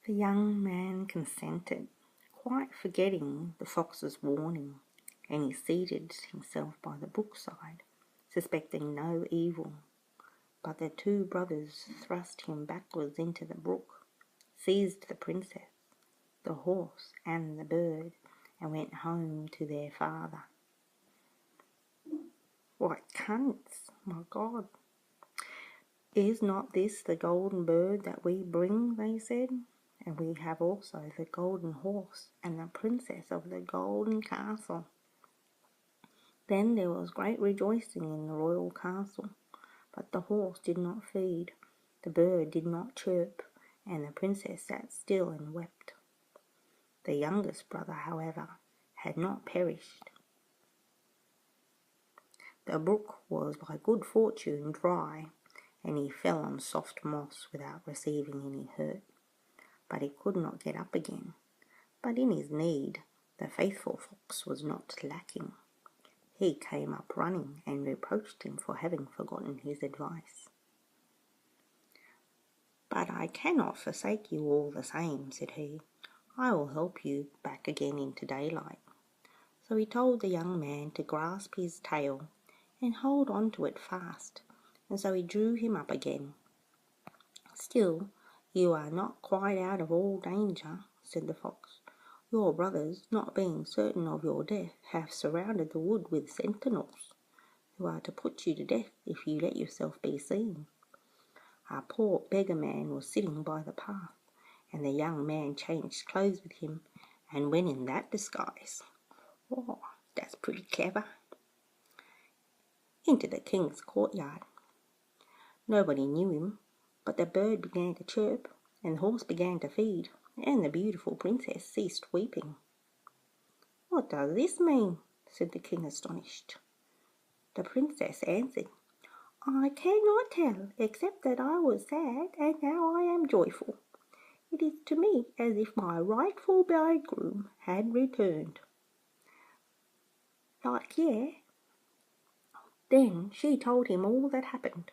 The young man consented, quite forgetting the fox's warning, and he seated himself by the brookside, suspecting no evil. But the two brothers thrust him backwards into the brook, seized the princess, the horse, and the bird, and went home to their father. "What cunts, my God! Is not this the golden bird that we bring?" they said. "And we have also the golden horse and the princess of the golden castle." Then there was great rejoicing in the royal castle, but the horse did not feed, the bird did not chirp, and the princess sat still and wept. The youngest brother, however, had not perished. The brook was by good fortune dry, and he fell on soft moss without receiving any hurt. But he could not get up again. But in his need, the faithful fox was not lacking. He came up running and reproached him for having forgotten his advice. "But I cannot forsake you all the same," said he. "I will help you back again into daylight." So he told the young man to grasp his tail and hold on to it fast, and so he drew him up again. "Still, you are not quite out of all danger," said the fox. "Your brothers, not being certain of your death, have surrounded the wood with sentinels, who are to put you to death if you let yourself be seen." A poor beggar man was sitting by the path, and the young man changed clothes with him and went in that disguise. "Oh, that's pretty clever." Into the king's courtyard. Nobody knew him, but the bird began to chirp, and the horse began to feed, and the beautiful princess ceased weeping. "What does this mean?" said the king, astonished. The princess answered, "I cannot tell, except that I was sad, and now I am joyful. It is to me as if my rightful bridegroom had returned." "Like, yeah." Then she told him all that happened,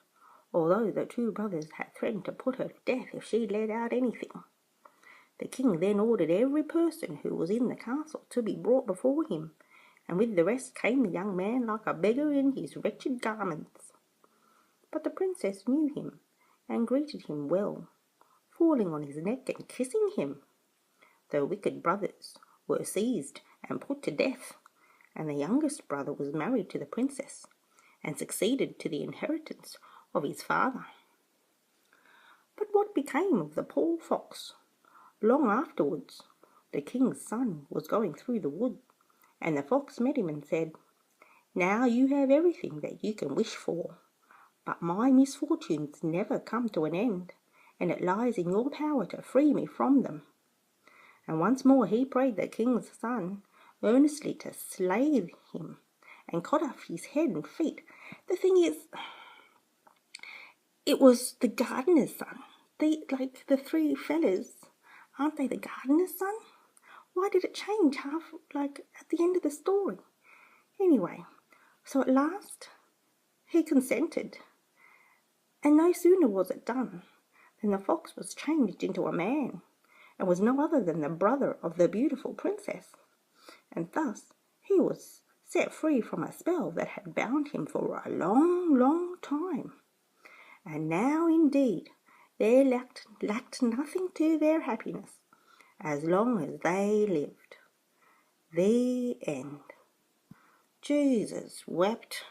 although the two brothers had threatened to put her to death if she let out anything. The king then ordered every person who was in the castle to be brought before him, and with the rest came the young man like a beggar in his wretched garments. But the princess knew him, and greeted him well, falling on his neck and kissing him. The wicked brothers were seized and put to death, and the youngest brother was married to the princess, and succeeded to the inheritance of his father. But what became of the poor fox? Long afterwards, the king's son was going through the wood, and the fox met him and said, "Now you have everything that you can wish for, but my misfortunes never come to an end, and it lies in your power to free me from them." And once more he prayed the king's son earnestly to slay him and cut off his head and feet. The thing is, it was the gardener's son. The three fellas, aren't they the gardener's son? Why did it change at the end of the story? Anyway, so at last he consented, and no sooner was it done than the fox was changed into a man, and was no other than the brother of the beautiful princess, and thus he was set free from a spell that had bound him for a long, long time. And now indeed there lacked nothing to their happiness, as long as they lived. The end. Jesus wept.